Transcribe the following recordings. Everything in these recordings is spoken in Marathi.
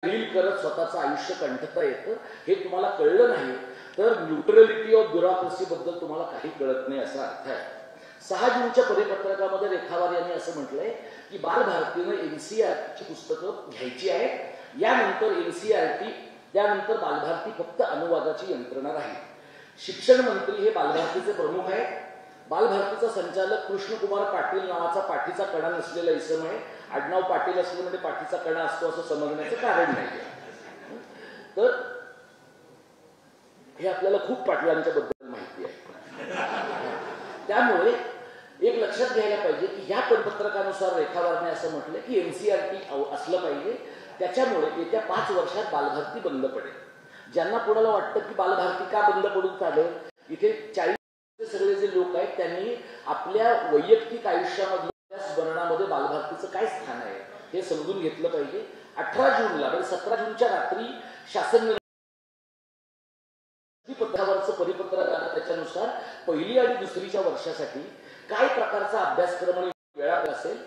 रील करत स्वतःचं आयुष्य कंठता येतं हे तुम्हाला कळलं नाही तर न्यूट्रलिटी ऑफ ब्युरोक्रसी बद्दल तुम्हाला काही कळत नाही असा अर्थ आहे। 6 जूनच्या परिपत्रकामध्ये रेखावार यांनी असं म्हटलंय की बालभारतीनं एनसीईआरटीची पुस्तकं घ्यायची आहेत, यानंतर एनसीईआरटी त्यानंतर बालभारती फक्त अनुवादाची यंत्रणा राहील। शिक्षण मंत्री हे बालभारतीचे प्रमुख आहेत। बालभारतीचा संचालक कृष्णकुमार पाटील नावाचा पाठीचा कणा नसलेला इसम आहे। आडनाव पाटील असलं म्हणजे पाठीचा कणा असतो असं समजण्याचं कारण नाही। तर हे आपल्याला खूप पाटलांच्या बद्दल माहिती आहे। त्यामुळे एक लक्षात घ्यायला पाहिजे की ह्या परिपत्रकानुसार रेखावारने असं म्हटलं की एनसीईआरटी असलं पाहिजे, त्याच्यामुळे येत्या 5 वर्षात बालभारती बंद पडेल। ज्यांना कोणाला वाटतं की बालभारती का बंद पडून चालेल, इथे 40 सगळे जे लोक आहेत त्यांनी आपल्या वैयक्तिक आयुष्यामधल्या स्मरणामध्ये बालभारतीचं काय स्थान आहे हे समजून घेतलं पाहिजे। 18 जूनला म्हणजे 17 जूनच्या रात्री शासन पत्रावरचं परिपत्रक आलं, त्याच्यानुसार पहिली आणि दुसरीच्या वर्षासाठी काय प्रकारचा अभ्यासक्रम आणि वेळापत्रक असेल,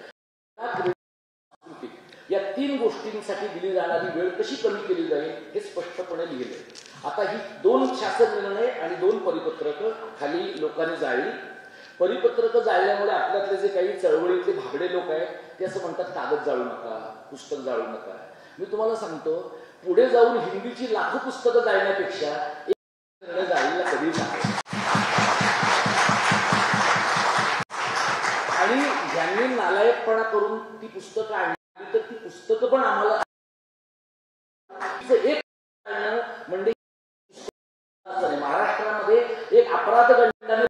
या 3 गोष्टींसाठी दिली जाणारी वेळ कशी कमी केली जाईल हे स्पष्टपणे लिहिलंय। आता ही 2 शासन निर्णय आणि 2 परिपत्रक खाली लोकांनी जाळली। परिपत्रक जाळल्यामुळे आपल्यातले जे काही चळवळीतले भागडे लोक आहेत ते असं म्हणतात कागद जाळू नका, पुस्तक जाळू नका। मी तुम्हाला सांगतो पुढे जाऊन हिंदीची लाखो पुस्तकं जाळण्यापेक्षा एक निर्णय जाळीला कधी जाईल। आणि ज्यांनी नालायकपणा करून ती पुस्तकं आणली तर ती पुस्तकं पण आम्हाला एक म्हणजे महाराष्ट्रामध्ये एक अपराध गंडाने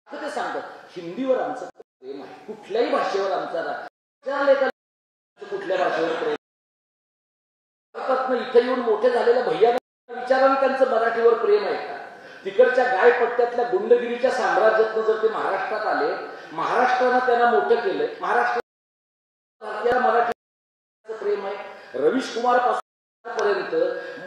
ते सांगतात हिंदीवर आमचं प्रेम आहे, कुठल्याही भाषेवर आमचा राग, कुठल्या भाषेवर प्रेम। इथे येऊन मोठे झालेल्या भैया विचाराने त्यांचं मराठीवर प्रेम आहे का? तिकडच्या गायपट्ट्यातल्या गुंडगिरीच्या साम्राज्यातनं जर ते महाराष्ट्रात आले, महाराष्ट्रानं त्यांना मोठं केलंय, महाराष्ट्र मराठी प्रेम आहे। रवीश कुमार पासून पर्यंत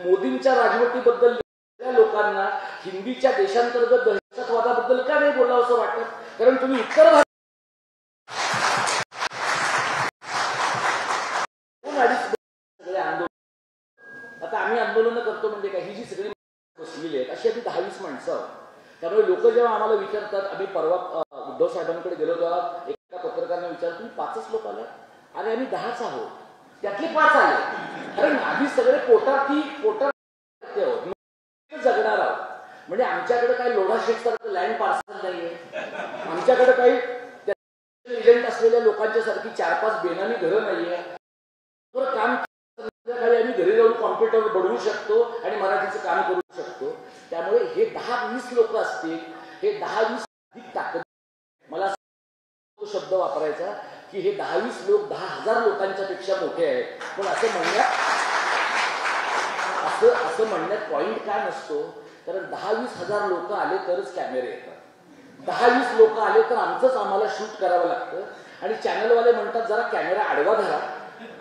मोदींच्या राजवटीबद्दल लोकांना हिंदीच्या देशांतर्गत दहशतवादाबद्दल का नाही बोलावं असं वाटत? कारण तुम्ही उत्तर भारत सगळे आंदोलन, आता आम्ही आंदोलन करतो म्हणजे काय, ही जी सगळी बसलेली आहेत अशी आम्ही 10-20 माणसं आहोत। त्यामुळे लोक जेव्हा आम्हाला विचारतात, आम्ही परवा उद्धव साहेबांकडे गेलो तेव्हा एका पत्रकाराने विचारलं तुम्ही 5च लोक आले? अरे आम्ही 10च आहोत, त्यातले 5 आले, कारण आम्ही सगळे पोटात जगणार आहोत। म्हणजे आमच्याकडे काही लोढा शेठसारखं लँड पार्सल नाहीये, आमच्याकडे काही एजंट असलेल्या लोकांच्या सारखी 4-5 बेनामी घरं नाहीये। काम आम्ही घरी जाऊन कॉम्प्युटरवर बनवू शकतो आणि मराठीचं काम करू शकतो। त्यामुळे हे 10-20 लोक असतील, हे 10-20 अधिक ताकद, मला तो शब्द वापरायचा की हे 10-20 लोक 10,000 लोकांच्या पेक्षा मोठे आहेत। पण असं म्हणण्यात पॉइंट काय नसतो, कारण 10-20 हजार लोक आले तरच कॅमेरे येतात, 10-20 लोक आले तर आम्हाला शूट करावं लागतं। आणि चॅनलवाले म्हणतात जरा कॅमेरा आडवा धरा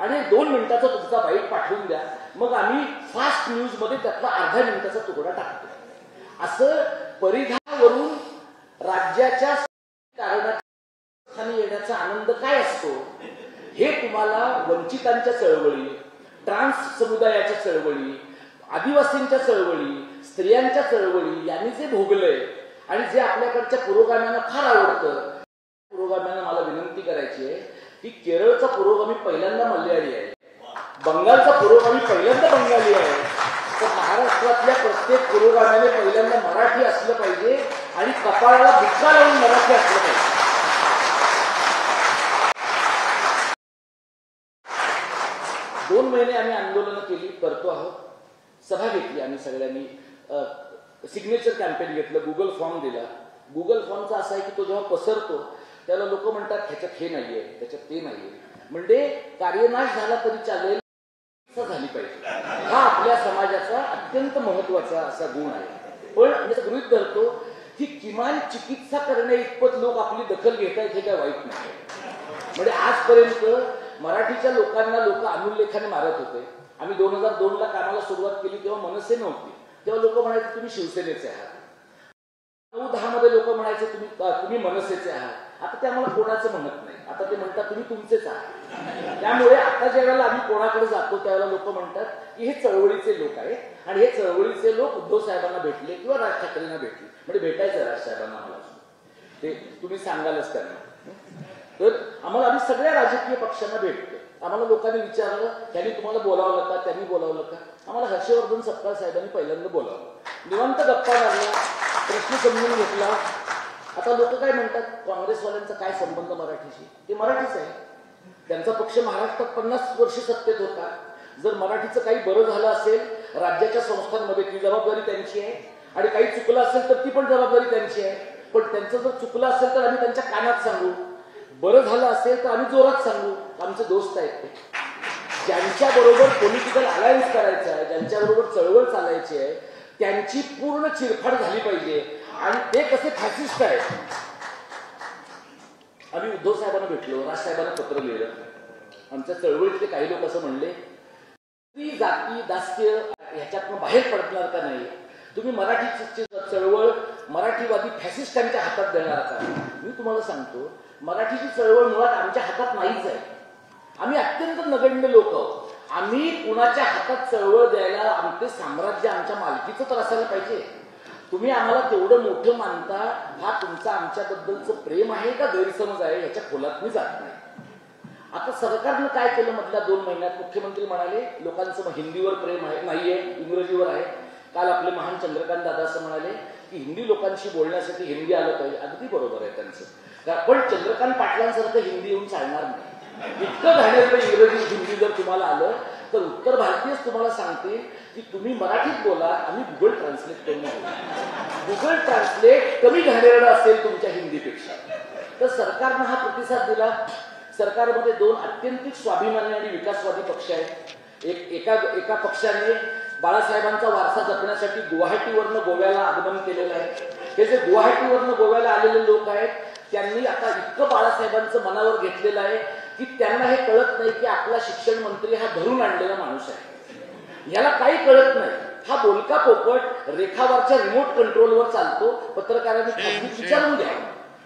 आणि 2 मिनिटाचा तुमचा बाईट पाठवून द्या, मग आम्ही फास्ट न्यूज मध्ये त्यातला अर्ध्या मिनिटाचा तुकडा टाकतो। असं परिघावरून राज्याच्या कारणास्थानी येण्याचा आनंद काय असतो हे तुम्हाला वंचितांच्या चळवळी, ट्रान्स समुदायाच्या चळवळी, आदिवासींच्या चळवळी, स्त्रियांच्या चळवळी यांनी जे भोगलंय आणि जे आपल्याकडच्या पुरोगाम्यांना फार आवडतं, पुरोगाम्यांना मला विनंती करायची आहे की केरळचा पुरोगामी पहिल्यांदा मल्याळी आहे, बंगालचा पुरोगामी पहिल्यांदा बंगाली आहे, तर महाराष्ट्रातल्या प्रत्येक पुरोगाम्याने पहिल्यांदा मराठी असलं पाहिजे आणि कपाळाला बुक्का लावून मराठी असलं पाहिजे। 2 महिने आम्ही आंदोलन केली, करतो आहोत, सभा घेतली आम्ही सगळ्यांनी, सिग्नेचर कॅम्पेन घेतलं, गुगल फॉर्म दिला। गुगल फॉर्मचा असा आहे की तो जेव्हा पसरतो त्याला लोक म्हणतात ह्याच्यात हे नाहीये, त्याच्यात ते नाहीये, म्हणजे कार्यनाश झाला तरी चालेल झाली पाहिजे, हा आपल्या समाजाचा अत्यंत महत्वाचा असा गुण आहे। पण असं गृहीत धरतो की किमान चिकित्सा करण्या इतपत लोक आपली दखल घेत आहेत हे काय वाईट नाही। म्हणजे आजपर्यंत मराठीच्या लोकांना लोक अनुल्लेखाने मारत होते। आम्ही 2002ला कामाला सुरुवात केली तेव्हा मनसे नव्हती, तेव्हा लोक म्हणायचे तुम्ही शिवसेनेचे आहात, 9-10 मध्ये लोक म्हणायचे तुम्ही मनसेचे आहात। आता ते आम्हाला कोणाचं म्हणत नाही, आता ते म्हणतात तुम्ही तुमचेच आहात. त्यामुळे आता ज्या वेळेला आम्ही कोणाकडे जातो त्यावेळेला लोक म्हणतात की हे चळवळीचे लोक आहेत आणि हे चळवळीचे लोक उद्धव साहेबांना भेटले किंवा राज ठाकरेंना भेटले, म्हणजे भेटायचं राज साहेबांना मला ते तुम्ही सांगालच त्यांना. तर आम्हाला आम्ही सगळ्या राजकीय पक्षांना भेटतो. आम्हाला लोकांनी विचारलं त्यांनी तुम्हाला बोलावलं का, त्यांनी बोलावलं का. आम्हाला हर्षवर्धन सपकाळ साहेबांनी पहिल्यांदा बोलावलं, निवांत गप्पा मारल्या, प्रश्न समजून घेतला. आता लोक काय म्हणतात काँग्रेसवाल्यांचा काय संबंध मराठीशी, ते मराठीच आहे. त्यांचा पक्ष महाराष्ट्रात 50 वर्ष सत्तेत होता. जर मराठीचं काही बरं झालं असेल राज्याच्या संस्थांमध्ये ती जबाबदारी त्यांची आहे, आणि काही चुकलं असेल तर ती पण जबाबदारी त्यांची आहे. पण त्यांचं जर चुकलं असेल तर आम्ही त्यांच्या कानात सांगू, बरं झालं असेल तर आम्ही जोरात सांगू. आमचे दोस्त आहेत ते, ज्यांच्या बरोबर पॉलिटिकल अलायन्स करायचं आहे, ज्यांच्या बरोबर चळवळ चालायची आहे, त्यांची पूर्ण चिरफाड झाली पाहिजे. आणि ते कसे फॅसिस्ट आहेत. आम्ही उद्धव साहेबांना भेटलो, राज साहेबांना पत्र लिहिलं. आमच्या चळवळीतले काही लोक असं म्हणले की जाती दास्य ह्याच्यातून बाहेर पडणार का नाही, तुम्ही मराठीची चळवळ मराठीवादी फॅसिस्टांच्या हातात देणार का. मी तुम्हाला सांगतो मराठीची चळवळ मुळात आमच्या हातात नाहीच आहे. आम्ही अत्यंत नगण्य लोक आहोत. आम्ही कुणाच्या हातात चळवळ द्यायला आमचे साम्राज्य आमच्या मालकीचं तर असायला पाहिजे. तुम्ही आम्हाला तेवढं मोठं मानता, हा तुमचा आमच्याबद्दलचं प्रेम आहे का गैरसमज आहे, याच्या खोलात मी जात नाही. आता सरकारनं काय केलं मधल्या 2 महिन्यात, मुख्यमंत्री म्हणाले लोकांचं हिंदीवर प्रेम आहे नाहीये, इंग्रजीवर आहे. काल आपले महान चंद्रकांत दादा असं म्हणाले की हिंदी लोकांशी बोलण्यासाठी हिंदी आलं पाहिजे. अगदी बरोबर आहे त्यांचं, पण चंद्रकांत पाटलांसारखं हिंदी येऊन चालणार नाही. इतकं घाणेरडं इंग्रजी हिंदी जर तुम्हाला आलं तर उत्तर भारतीयच तुम्हाला सांगतील की तुम्ही मराठीत बोला, आम्ही गुगल ट्रान्सलेट करून बोलू. गुगल ट्रान्सलेट कमी घाणेरडं असेल तुमच्या हिंदीपेक्षा. तर सरकारनं हा प्रतिसाद दिला. सरकारमध्ये 2 अत्यंतिक स्वाभिमानी आणि विकासवादी पक्ष आहेत. एका पक्षाने बाळासाहेबांचा वारसा जपण्यासाठी गुवाहाटीवरनं गोव्याला आगमन केलेलं आहे. हे जे गुवाहाटीवरनं गोव्याला आलेले लोक आहेत त्यांनी आता इतकं बाळासाहेबांचं मनावर घेतलेलं आहे की त्यांना हे कळत नाही की आपला शिक्षण मंत्री हा धरून आणलेला माणूस आहे. याला काही कळत नाही. हा बोलका पोपट रेखावरच्या रिमोट कंट्रोलवर चालतो. पत्रकारांनी विचारून घ्या,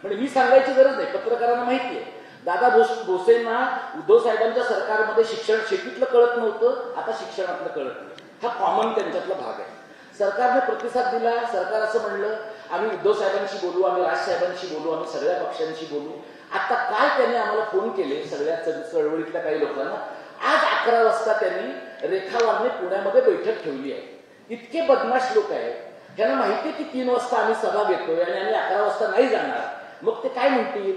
म्हणजे मी सांगायची गरज नाही, पत्रकारांना माहिती आहे. दादा भोसेंना उद्धव साहेबांच्या सरकारमध्ये शिक्षण शेतीतलं कळत नव्हतं, आता शिक्षणातलं कळत नाही. हा कॉमन त्यांच्यातला भाग आहे. सरकारने प्रतिसाद दिला. सरकार असं म्हणलं आम्ही उद्धव साहेबांशी बोलू, आम्ही राज साहेबांशी बोलू, आम्ही सगळ्या पक्षांशी बोलू. आता काल त्यांनी आम्हाला फोन केले, सगळ्या चळवळीतल्या काही लोकांना. आज 11 वाजता त्यांनी रेखावारने पुण्यामध्ये बैठक ठेवली आहे. इतके बदमाश लोक आहेत, त्यांना माहिती आहे की 3 वाजता आम्ही सभा घेतोय आणि आम्ही 11 वाजता नाही जाणार. मग ते काय म्हणतील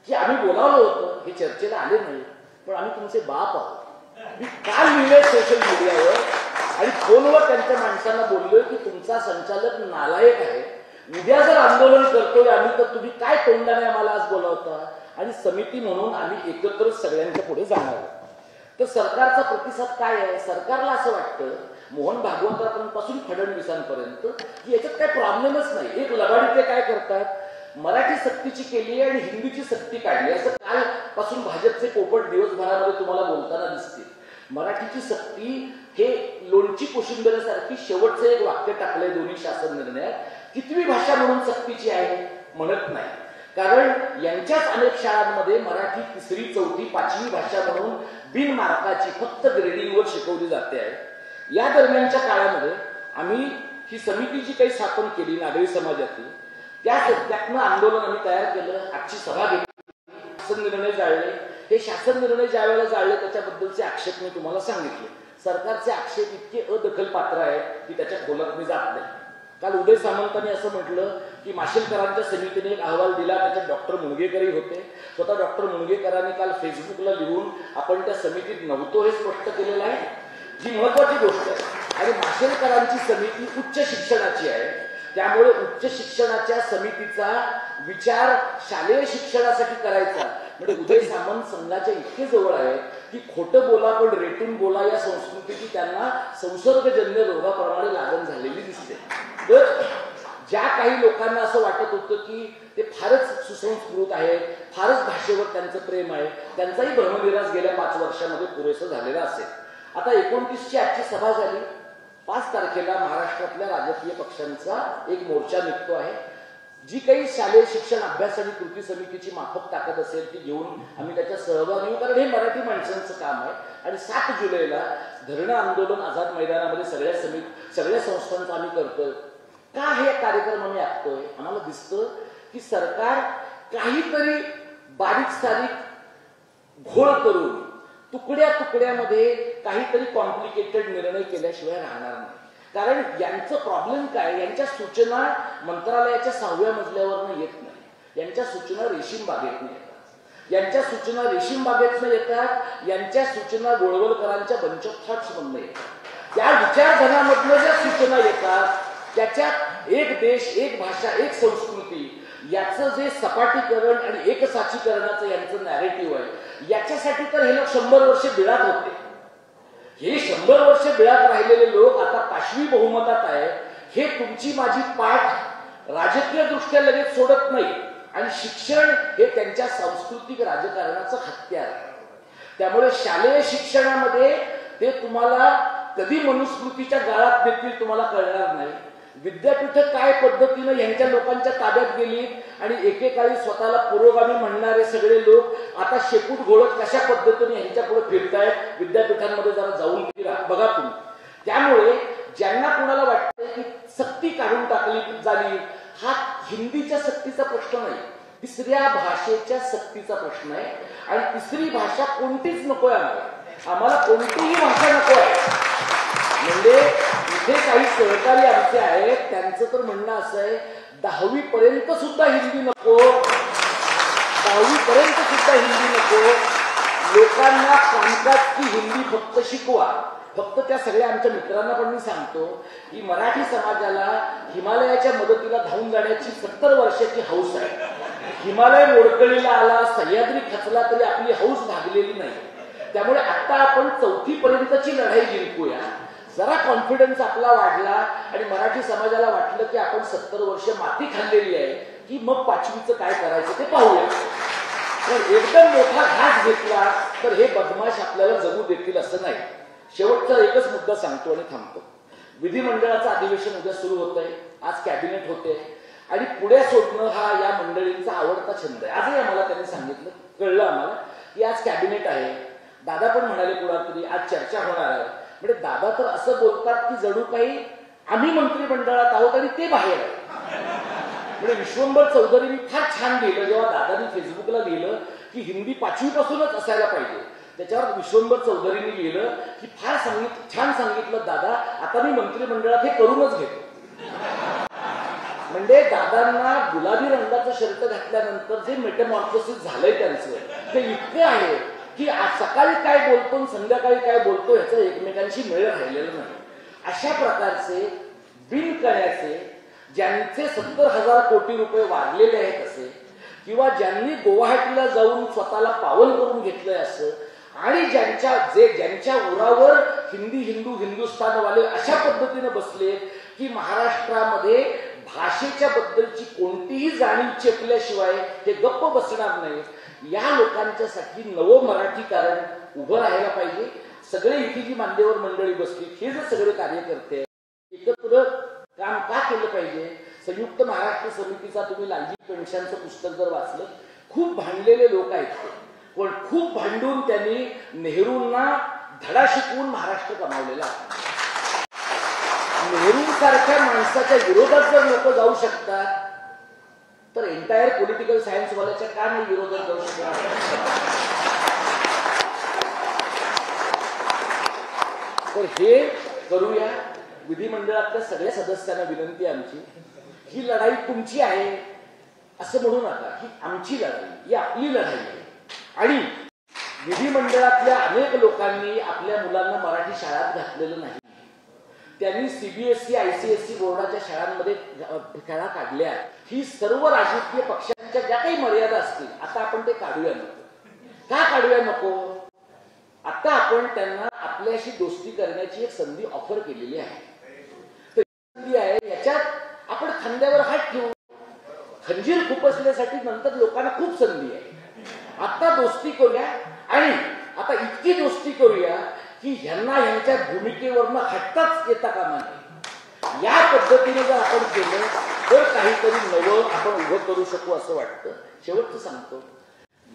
की आम्ही बोलावलं होतं, हे चर्चेला आले नाही, पण आम्ही तुमचे बाप आहोत. मी काल लिहिलंय सोशल मीडियावर आणि फोनवर त्यांच्या माणसांना बोललोय की तुमचा संचालक नालायक आहे. उद्या जर आंदोलन करतोय आम्ही तर तुम्ही काय तोंडाने आम्हाला आज बोलावता. आणि समिती म्हणून आम्ही एकत्र सगळ्यांच्या पुढे जाणार. तर सरकारचा प्रतिसाद काय आहे. सरकारला असं वाटतं मोहन भागवतांपासून फडणवीसांपर्यंत की याच्यात काय प्रॉब्लेमच नाही. एक लबाडी ते काय करतात, मराठी सक्तीची केली आणि हिंदीची सक्ती काढली. असं कालपासून भाजपचे पोपट दिवसभरामध्ये तुम्हाला बोलताना दिसतील. मराठीची सक्ती हे लोणची कोशिंबीरसारखी शेवटचं एक वाक्य टाकलंय दोन्ही शासन निर्णयात. कितवी भाषा म्हणून सक्तीची आहे म्हणत नाही, कारण यांच्याच अनेक शाळांमध्ये मराठी 3री 4थी 5वी भाषा म्हणून बिनमार्काची फक्त ग्रेडिंगवर शिकवली जाते आहे. या दरम्यानच्या काळामध्ये आम्ही ही समिती जी काही स्थापन केली नागरी समाजाची, त्यातनं आंदोलन आम्ही तयार केलं. आजची सभा घेतली, शासन निर्णय जाळले. हे शासन निर्णय ज्या वेळेला जाळले त्याच्याबद्दलचे आक्षेप मी तुम्हाला सांगितले. सरकारचे आक्षेप इतके अदखलपात्र आहेत की त्याच्या खोलात मी जात नाही. काल उदय सामंतांनी असं म्हटलं की माशेलकरांच्या समितीने एक अहवाल दिला, त्याच्यात डॉक्टर मुणगेकरही होते. स्वतः डॉक्टर मुणगेकरांनी काल फेसबुकला लिहून आपण त्या समितीत नव्हतो हे स्पष्ट केलेलं आहे, जी महत्वाची गोष्ट आहे. आणि माशेलकरांची समिती उच्च शिक्षणाची आहे, त्यामुळे उच्च शिक्षणाच्या समितीचा विचार शालेय शिक्षणासाठी करायचा म्हणजे उदय सामंत संघाच्या इतके जवळ आहे की खोटं बोला पण रेटून बोला या संस्कृतीची त्यांना संसर्गजन्य रोगाप्रमाणे लागण झालेली दिसते. तर ज्या काही लोकांना असं वाटत होतं की ते फारच सुसंस्कृत आहेत, फारच भाषेवर त्यांचं प्रेम आहे, त्यांचाही भ्रमनिरास गेल्या 5 वर्षामध्ये पुरेसं झालेला असेल. आता 29ची आजची सभा झाली. 5 तारखेला महाराष्ट्रातल्या राजकीय पक्षांचा एक मोर्चा निघतो आहे. जी काही शालेय शिक्षण अभ्यास आणि कृती समितीची माफक ताकद असेल ती घेऊन आम्ही त्याच्यात सहभागी होऊ, कारण हे मराठी माणसांचं काम आहे. आणि 7 जुलैला धरणं आंदोलन आझाद मैदानामध्ये सगळ्या संस्थांचं आम्ही करतोय. का हे कार्यक्रम आम्ही आखतोय? आम्हाला दिसतं की सरकार काहीतरी बारीक सारीक घोळ करून तुकड्या तुकड्यामध्ये काहीतरी कॉम्प्लिकेटेड निर्णय केल्याशिवाय राहणार नाही. कारण यांचं प्रॉब्लेम काय, यांच्या सूचना मंत्रालयाच्या 6व्या मजल्यावरनं येत नाही. यांच्या सूचना रेशीम बागेतनं येतात. यांच्या सूचना रेशीम बागेतनं येतात. यांच्या सूचना गोळवलकरांच्या बंच ऑफ थॉट्स मधनं येतात. या विचारधनामधनं ज्या सूचना येतात त्याच्यात एक देश, एक भाषा, एक संस्कृती याचं जे सपाटीकरण आणि एकसाचीकरणाचं यांचं नॅरेटिव्ह आहे, याच्यासाठी तर हे लोक 100 वर्ष बिळात होते. हे 100 वर्ष बिळात राहिलेले लोक आता पाशवी बहुमतात आहे. हे तुमची माझी पाठ राजकीय दृष्ट्या लगेच सोडत नाही. आणि शिक्षण हे त्यांच्या सांस्कृतिक राजकारणाचं हत्यार आहे. त्यामुळे शालेय शिक्षणामध्ये ते तुम्हाला कधी मनुस्मृतीच्या गाळात देखील तुम्हाला कळणार नाही. विद्यापीठ काय पद्धतीनं यांच्या लोकांच्या ताब्यात गेली आणि एकेकाळी स्वतःला पुरोगामी म्हणणारे सगळे लोक आता शेपूट घोळत कशा पद्धतीने यांच्या पुढे फिरतायत. विद्यापीठांमध्ये जरा जाऊन बघा तुम्ही. त्यामुळे ज्यांना कुणाला वाटतं की सक्ती काढून टाकली झाली, हा हिंदीच्या सक्तीचा प्रश्न नाही, तिसऱ्या भाषेच्या सक्तीचा प्रश्न आहे. आणि तिसरी भाषा कोणतीच नकोय आम्हाला कोणतीही भाषा नको आहे. म्हणजे इथे काही सहकारी आमचे आहेत, त्यांचं तर म्हणणं असं आहे 10वी पर्यंत सुद्धा हिंदी नको, 10वी पर्यंत सुद्धा हिंदी नको. लोकांना सांगतात की हिंदी फक्त शिकवा. फक्त त्या सगळ्या आमच्या मित्रांना पण मी सांगतो की मराठी समाजाला हिमालयाच्या मदतीला धावून जाण्याची 70 वर्षाची हौस आहे. हिमालय मोडकळीला आला, सह्याद्री खचला तरी आपली हौस भागलेली नाही. त्यामुळे आता आपण 4थी पर्यंतची लढाई जिंकूया. जरा कॉन्फिडन्स आपला वाढला आणि मराठी समाजाला वाटलं की आपण 70 वर्ष माती खाल्लेली आहे की मग 5वीचं काय करायचं ते पाहूया. पण एकदम मोठा घास घेतला तर हे बदमाश आपल्याला जगू देतील असं नाही. शेवटचा एकच मुद्दा सांगतो आणि थांबतो. विधिमंडळाचं अधिवेशन उद्या सुरू होत आहे. आज कॅबिनेट होते आणि पुढे सोडणं हा या मंडळींचा आवडता छंद आहे. आजही आम्हाला त्यांनी सांगितलं, कळलं आम्हाला की आज कॅबिनेट आहे. दादा पण म्हणाले कुणातरी आज चर्चा होणार आहे. म्हणजे दादा तर असं बोलतात की जणू काही आम्ही मंत्रिमंडळात आहोत आणि ते बाहेर आहे. म्हणजे विश्वंभर चौधरींनी फार छान लिहिलं, जेव्हा दादांनी फेसबुकला लिहिलं की हिंदी 5वी पासूनच असायला पाहिजे, त्याच्यावर विश्वंभर चौधरींनी लिहिलं की फार छान सांगितलं दादा, आता मी मंत्रिमंडळात हे करूनच घेतो. म्हणजे दादांना गुलाबी रंगाचं शर्ट घातल्यानंतर जे मेटामॉर्फोसिस झालंय त्यांचं ते इतके आहे की आज सकाळी काय बोलतो आणि संध्याकाळी काय बोलतो ह्याचा एकमेकांशी मेळ राहिलेला नाही. अशा प्रकारचे बिनकळ्याचे ज्यांचे 70,000 कोटी रुपये वाढलेले आहेत असे, किंवा ज्यांनी गुवाहाटीला जाऊन स्वतःला पावन करून घेतलंय असं, आणि ज्यांच्या उरावर हिंदी हिंदू हिंदुस्थानवाले अशा पद्धतीने बसले की महाराष्ट्रामध्ये भाषेच्या बद्दलची कोणतीही जाणीव चेपल्याशिवाय हे गप्प बसणार नाही. या लोकांच्यासाठी नवं मराठीकरण उभं राहायला पाहिजे. सगळे इथे जी मान्यवर मंडळी बसली हे जर सगळे कार्यकर्ते एकत्र काम का केलं पाहिजे. संयुक्त महाराष्ट्र समितीचा तुम्ही लालजी पेन्शनचं पुस्तक जर वाचलं, खूप भांडलेले लोक आहेत ते, पण खूप भांडून त्यांनी नेहरूंना धडा शिकवून महाराष्ट्र कमावलेला. नेहरूंसारख्या माणसाच्या विरोधात जर लोक जाऊ शकतात तर एंटायर पॉलिटिकल सायन्स वाल्याच्या का नाही विरोधात जाऊ शकणार. तर हे करूया. विधिमंडळातल्या सगळ्या सदस्यांना विनंती आमची, ही लढाई तुमची आहे असं म्हणू नका. ही आमची लढाई, ही आपली लढाई आहे. आणि विधिमंडळातल्या अनेक लोकांनी आपल्या मुलांना मराठी शाळात घातलेलं नाही. त्यांनी सीबीएसई आयसीएसई बोर्डाच्या शाळांमध्ये शाळा काढल्या. ही सर्व राजकीय पक्षांच्या ज्या काही मर्यादा असतील आता आपण ते काढूया नको. का काढूया नको? आता आपण त्यांना आपल्याशी दोस्ती करण्याची एक संधी ऑफर केलेली आहे. तर संधी आहे, याच्यात आपण खांद्यावर हात ठेवू. खंजीर खुपसण्यासाठी नंतर लोकांना खूप संधी आहे. आता दोस्ती करूया आणि आता इतकी दोस्ती करूया की ह्यांना ह्यांच्या भूमिकेवरनं हटताच येता कामा नये. या पद्धतीने जर आपण केलं तर काहीतरी नवं आपण उभं करू शकू असं वाटतं. शेवटचं सांगतो,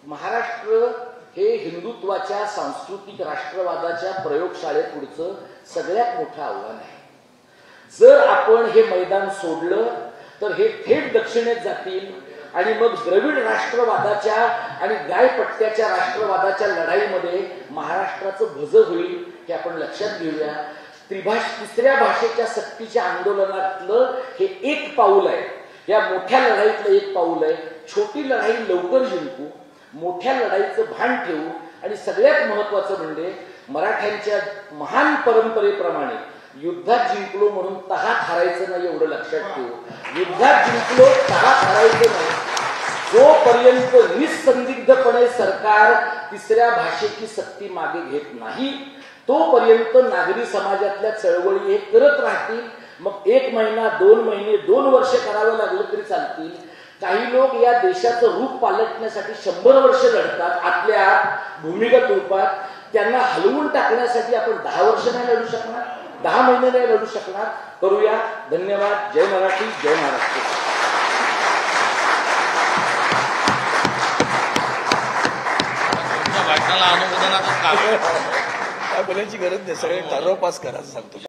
महाराष्ट्र हे हिंदुत्वाच्या सांस्कृतिक राष्ट्रवादाच्या प्रयोगशाळेपुढचं सगळ्यात मोठं आव्हान आहे. जर आपण हे मैदान सोडलं तर हे थेट दक्षिणेत जातील आणि मग द्रविड राष्ट्रवादाच्या आणि गायपट्ट्याच्या राष्ट्रवादाच्या लढाईमध्ये महाराष्ट्राचं भज होईल हे आपण लक्षात घेऊया. तिसऱ्या भाषेच्या सक्तीच्या आंदोलनातलं हे एक पाऊल आहे, या मोठ्या लढाईतलं एक पाऊल आहे. छोटी लढाई लवकर जिंकू, मोठ्या लढाईचं भान ठेवू आणि सगळ्यात महत्वाचं म्हणजे मराठ्यांच्या महान परंपरेप्रमाणे युद्धात जिंकलो म्हणून तहात हारायचं नाही एवढं लक्षात ठेवू. युद्धात जिंकलो तहात हारायचं नाही. जोपर्यंत निसंदिग्धपणे सरकार तिसऱ्या भाषेची सक्ती मागे घेत नाही तोपर्यंत नागरी समाजातल्या चळवळी हे करत राहतील. मग 1 महिना 2 महिने 2 वर्ष करावं लागलं तरी चालतील. काही लोक या देशाचं रूप पालटण्यासाठी 100 वर्ष लढतात आतल्या भूमिगत रूपात. त्यांना हलवून टाकण्यासाठी आपण 10 वर्ष नाही लढू शकणार, 10 महिने नाही लढू शकणार. करूया. धन्यवाद. जय मराठी, जय महाराष्ट्र. भाषणाला अनुमोदनाचं काय बोलायची गरज नाही, सगळे ठराव पास करा सांगतो.